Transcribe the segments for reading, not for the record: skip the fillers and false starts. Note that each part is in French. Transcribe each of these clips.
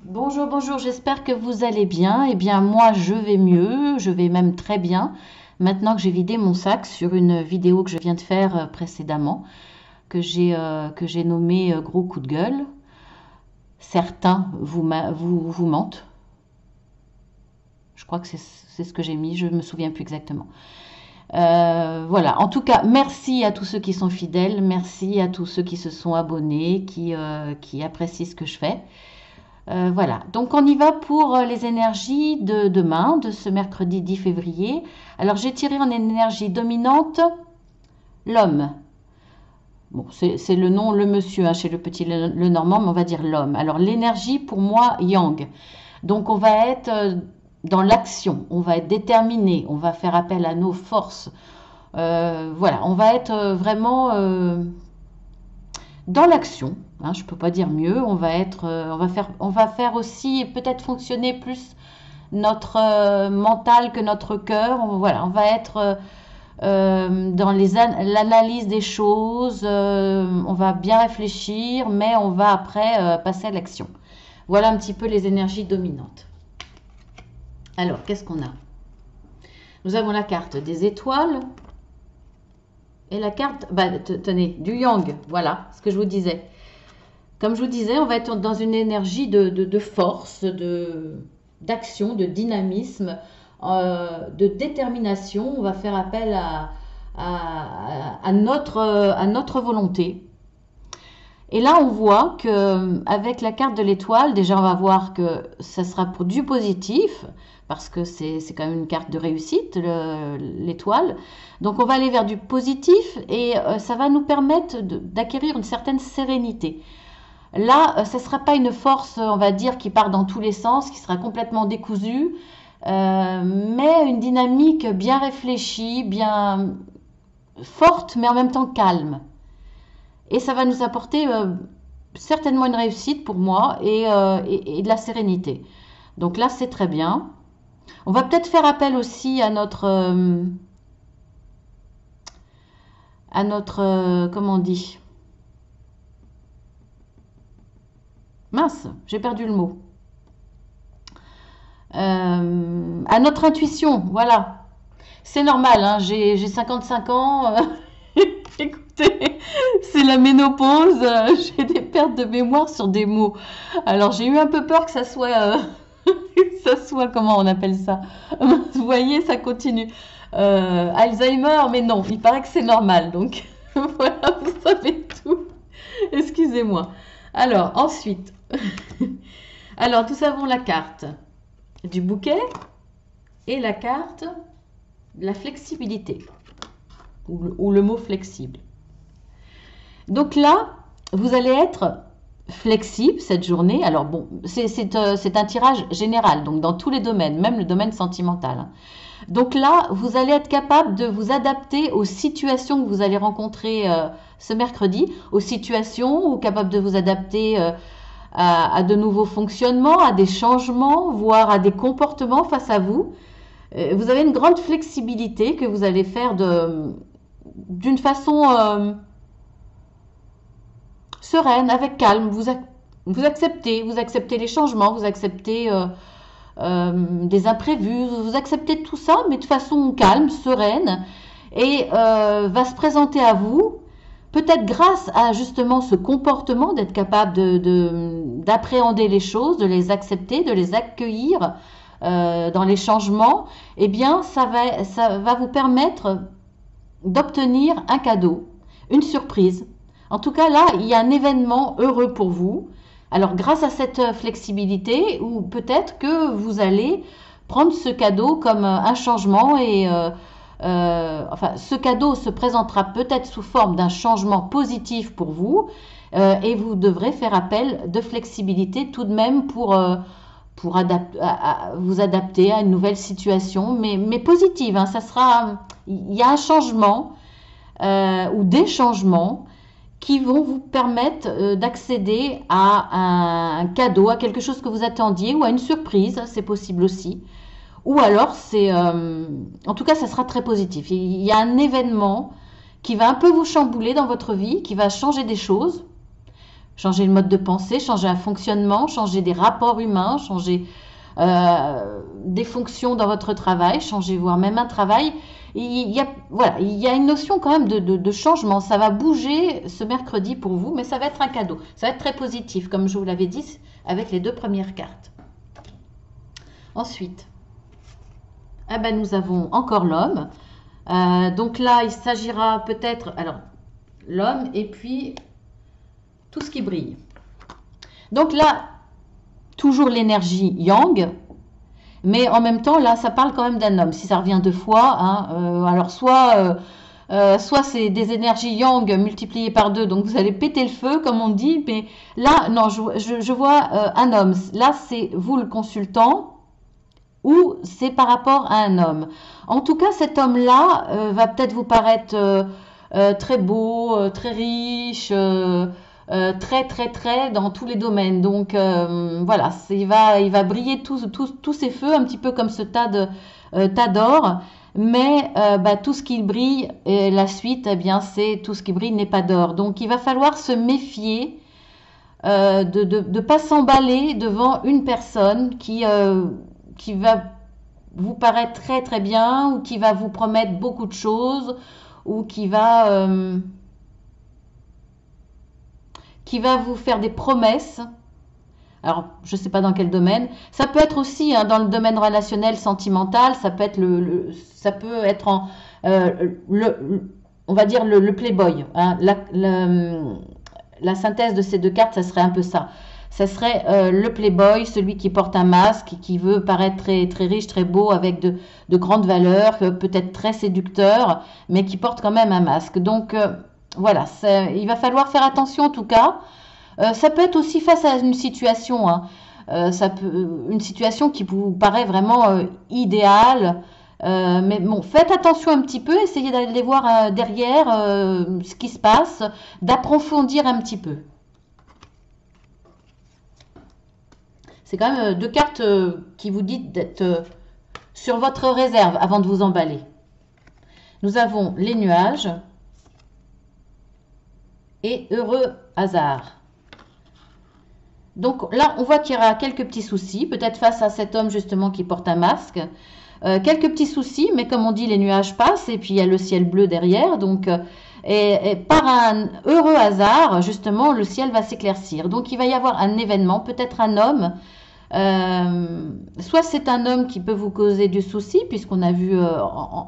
Bonjour, bonjour, j'espère que vous allez bien. Eh bien, moi, je vais mieux, je vais même très bien. Maintenant que j'ai vidé mon sac sur une vidéo que je viens de faire précédemment, que j'ai nommée Gros coup de gueule. Certains vous mentent. Je crois que c'est ce que j'ai mis, je ne me souviens plus exactement. Voilà, en tout cas, merci à tous ceux qui sont fidèles, merci à tous ceux qui se sont abonnés, qui apprécient ce que je fais. Voilà, donc on y va pour les énergies de demain, de ce mercredi 10 février. Alors j'ai tiré en énergie dominante l'homme. Bon, c'est le nom, le monsieur, hein, chez le petit le normand, mais on va dire l'homme. Alors l'énergie pour moi, yang. Donc on va être dans l'action, on va être déterminé, on va faire appel à nos forces. Voilà, on va être vraiment dans l'action, hein, je ne peux pas dire mieux. On va faire aussi peut-être fonctionner plus notre mental que notre cœur. Voilà, on va être dans l'analyse des choses. On va bien réfléchir, mais on va après passer à l'action. Voilà un petit peu les énergies dominantes. Alors, qu'est-ce qu'on a? Nous avons la carte des étoiles. Et la carte, tenez, du yang, voilà ce que je vous disais. Comme je vous disais, on va être dans une énergie de force, d'action, de dynamisme, de détermination. On va faire appel à notre volonté. Et là, on voit que avec la carte de l'étoile, déjà, on va voir que ça sera pour du positif, parce que c'est quand même une carte de réussite, l'étoile. Donc, on va aller vers du positif et ça va nous permettre d'acquérir une certaine sérénité. Là, ça ne sera pas une force, on va dire, qui part dans tous les sens, qui sera complètement décousue, mais une dynamique bien réfléchie, bien forte, mais en même temps calme. Et ça va nous apporter certainement une réussite pour moi et de la sérénité. Donc là, c'est très bien. On va peut-être faire appel aussi à notre, comment on dit? Mince, j'ai perdu le mot. À notre intuition, voilà. C'est normal, hein, j'ai 55 ans. Écoutez, c'est la ménopause, j'ai des pertes de mémoire sur des mots. Alors j'ai eu un peu peur que ça soit, ça soit, comment on appelle ça? Vous voyez, ça continue. Alzheimer, mais non, il paraît que c'est normal. Donc voilà, vous savez tout. Excusez-moi. Alors ensuite, alors nous avons la carte du bouquet et la carte de la flexibilité ou le mot flexible. Donc là, vous allez être flexible cette journée. Alors bon, c'est un tirage général, donc dans tous les domaines, même le domaine sentimental. Donc là, vous allez être capable de vous adapter aux situations que vous allez rencontrer ce mercredi, aux situations, ou capable de vous adapter à de nouveaux fonctionnements, à des changements, voire à des comportements face à vous. Vous avez une grande flexibilité que vous allez faire d'une façon sereine, avec calme. Vous acceptez les changements, vous acceptez des imprévus, vous acceptez tout ça, mais de façon calme, sereine, et va se présenter à vous, peut-être grâce à justement ce comportement, d'être capable d'appréhender les choses, de les accepter, de les accueillir dans les changements. Eh bien, ça va vous permettre d'obtenir un cadeau, une surprise. En tout cas, là, il y a un événement heureux pour vous. Alors, grâce à cette flexibilité, ou peut-être que vous allez prendre ce cadeau comme un changement enfin, ce cadeau se présentera peut-être sous forme d'un changement positif pour vous et vous devrez faire appel de flexibilité tout de même pour vous adapter à une nouvelle situation, mais positive. Hein, il y a un changement ou des changements qui vont vous permettre d'accéder à un cadeau, à quelque chose que vous attendiez ou à une surprise, c'est possible aussi. Ou alors, en tout cas, ça sera très positif. Il y a un événement qui va un peu vous chambouler dans votre vie, qui va changer des choses, Changer le mode de pensée, changer un fonctionnement, changer des rapports humains, changer des fonctions dans votre travail, changer voire même un travail. Il y a, voilà, il y a une notion quand même de changement. Ça va bouger ce mercredi pour vous, mais ça va être un cadeau. Ça va être très positif, comme je vous l'avais dit, avec les deux premières cartes. Ensuite, eh ben, nous avons encore l'homme. Donc là, il s'agira peut-être, alors, l'homme et puis tout ce qui brille. Donc là, toujours l'énergie yang, mais en même temps, là, ça parle quand même d'un homme. Si ça revient deux fois, hein, alors soit c'est des énergies yang multipliées par deux, donc vous allez péter le feu, comme on dit, mais là, non, je vois un homme. Là, c'est vous le consultant, ou c'est par rapport à un homme. En tout cas, cet homme-là va peut-être vous paraître très beau, très riche, très dans tous les domaines. Donc voilà, il va briller tous ses feux, un petit peu comme ce tas d'or. Mais bah, tout ce qui brille, et la suite, eh bien, c'est tout ce qui brille n'est pas d'or. Donc il va falloir se méfier de ne pas s'emballer devant une personne qui va vous paraître très bien, ou qui va vous promettre beaucoup de choses, ou qui va vous faire des promesses. Alors, je ne sais pas dans quel domaine. Ça peut être aussi hein, dans le domaine relationnel, sentimental. Ça peut être ça peut être on va dire le playboy. Hein. La synthèse de ces deux cartes, ça serait un peu ça. Ça serait le playboy, celui qui porte un masque, qui veut paraître très riche, très beau, avec de grandes valeurs, peut-être très séducteur, mais qui porte quand même un masque. Donc, voilà, il va falloir faire attention en tout cas. Ça peut être aussi face à une situation, hein. Une situation qui vous paraît vraiment idéale, mais bon, faites attention un petit peu, essayez d'aller voir derrière ce qui se passe, d'approfondir un petit peu. C'est quand même deux cartes qui vous disent d'être sur votre réserve avant de vous emballer. Nous avons les nuages et heureux hasard. Donc là, on voit qu'il y aura quelques petits soucis, peut-être face à cet homme justement qui porte un masque. Quelques petits soucis, mais comme on dit, les nuages passent et puis il y a le ciel bleu derrière. Donc, et par un heureux hasard, justement, le ciel va s'éclaircir. Donc il va y avoir un événement, peut-être un homme. Soit c'est un homme qui peut vous causer du souci, puisqu'on a vu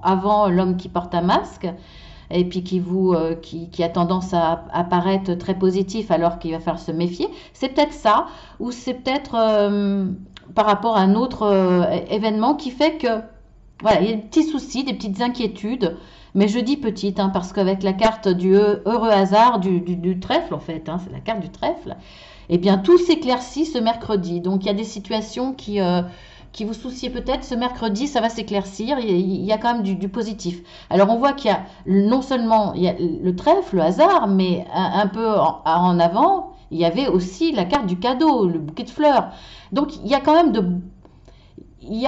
avant l'homme qui porte un masque, et puis qui a tendance à apparaître très positif alors qu'il va falloir se méfier. C'est peut-être ça, ou c'est peut-être par rapport à un autre événement qui fait que, voilà, il y a des petits soucis, des petites inquiétudes, mais je dis petites, hein, parce qu'avec la carte du heureux hasard, du trèfle en fait, hein, c'est la carte du trèfle, eh bien tout s'éclaircit ce mercredi. Donc il y a des situations qui vous souciez peut-être, ce mercredi, ça va s'éclaircir, il y a quand même du positif. Alors on voit qu'il y a non seulement il y a le trèfle, le hasard, mais un peu en avant, il y avait aussi la carte du cadeau, le bouquet de fleurs. Donc il y a quand même il y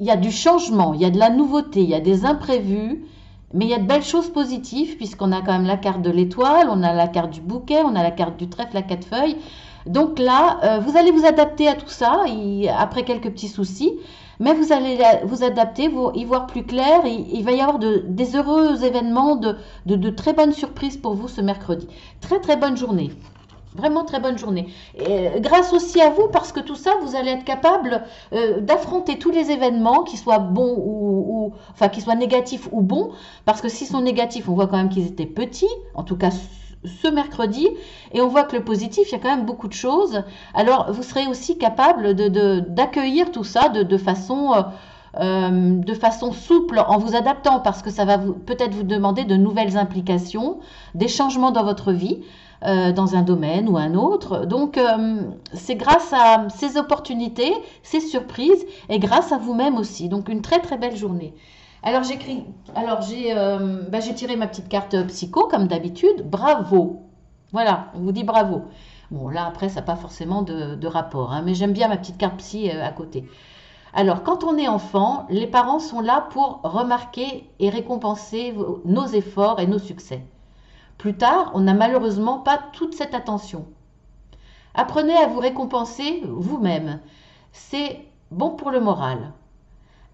a du changement, il y a de la nouveauté, il y a des imprévus, mais il y a de belles choses positives, puisqu'on a quand même la carte de l'étoile, on a la carte du bouquet, on a la carte du trèfle à quatre feuilles. Donc là, vous allez vous adapter à tout ça, après quelques petits soucis, mais vous allez vous adapter, y voir plus clair, et il va y avoir des heureux événements, de très bonnes surprises pour vous ce mercredi. Très bonne journée. Vraiment très bonne journée. Et grâce aussi à vous, parce que tout ça, vous allez être capable d'affronter tous les événements, qu'ils soient bons enfin, qu'ils soient négatifs ou bons, parce que s'ils sont négatifs, on voit quand même qu'ils étaient petits, en tout cas ce mercredi, et on voit que le positif, il y a quand même beaucoup de choses. Alors, vous serez aussi capable d'accueillir tout ça de façon souple, en vous adaptant, parce que ça va peut-être vous demander de nouvelles implications, des changements dans votre vie, dans un domaine ou un autre. Donc, c'est grâce à ces opportunités, ces surprises, et grâce à vous-même aussi. Donc, une très belle journée. Alors, j'ai tiré ma petite carte psycho, comme d'habitude. Bravo. Voilà, on vous dit bravo. Bon, là, après, ça n'a pas forcément de rapport, hein, mais j'aime bien ma petite carte psy à côté. Alors, quand on est enfant, les parents sont là pour remarquer et récompenser nos efforts et nos succès. Plus tard, on n'a malheureusement pas toute cette attention. Apprenez à vous récompenser vous-même. C'est bon pour le moral.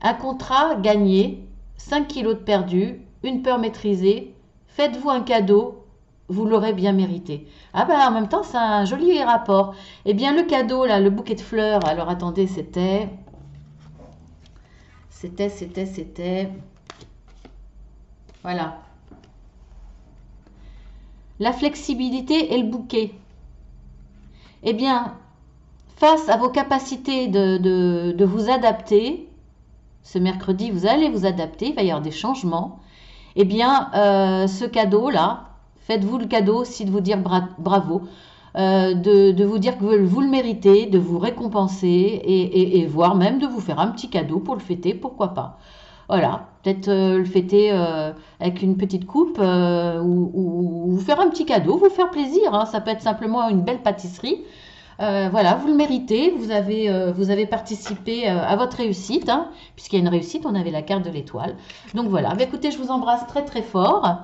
Un contrat gagné, 5 kilos de perdu, une peur maîtrisée. Faites-vous un cadeau, vous l'aurez bien mérité. Ah ben en même temps, c'est un joli rapport. Eh bien le cadeau, là, le bouquet de fleurs, alors attendez, c'était... Voilà. La flexibilité et le bouquet. Eh bien, face à vos capacités de vous adapter, ce mercredi, vous allez vous adapter, il va y avoir des changements. Eh bien, ce cadeau-là, faites-vous le cadeau aussi de vous dire bravo, de vous dire que vous le méritez, de vous récompenser et voire même de vous faire un petit cadeau pour le fêter, pourquoi pas. Voilà, peut-être le fêter avec une petite coupe ou vous faire un petit cadeau, vous faire plaisir. Hein. Ça peut être simplement une belle pâtisserie. Voilà, vous le méritez, vous avez participé à votre réussite, hein, puisqu'il y a une réussite, on avait la carte de l'étoile. Donc voilà, bah, écoutez, je vous embrasse très très fort.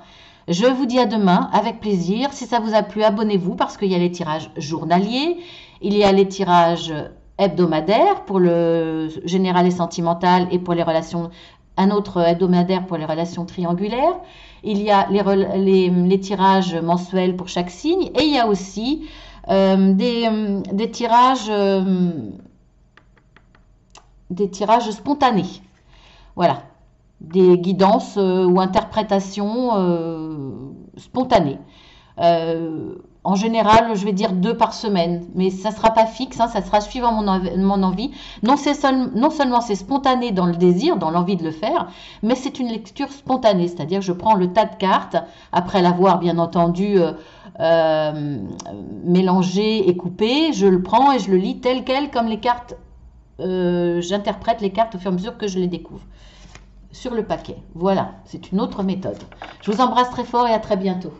Je vous dis à demain avec plaisir. Si ça vous a plu, abonnez-vous parce qu'il y a les tirages journaliers, il y a les tirages hebdomadaires pour le général et sentimental et pour les relations, un autre hebdomadaire pour les relations triangulaires. Il y a les tirages mensuels pour chaque signe et il y a aussi des tirages spontanés. Voilà, des guidances ou interprétations spontanées. En général, je vais dire 2 par semaine, mais ça ne sera pas fixe, hein, ça sera suivant mon envie. Non seulement c'est spontané dans le désir, dans l'envie de le faire, mais c'est une lecture spontanée, c'est-à-dire je prends le tas de cartes, après l'avoir bien entendu mélangé et coupé, je le prends et je le lis tel quel, comme les cartes, j'interprète les cartes au fur et à mesure que je les découvre sur le paquet. Voilà, c'est une autre méthode. Je vous embrasse très fort et à très bientôt.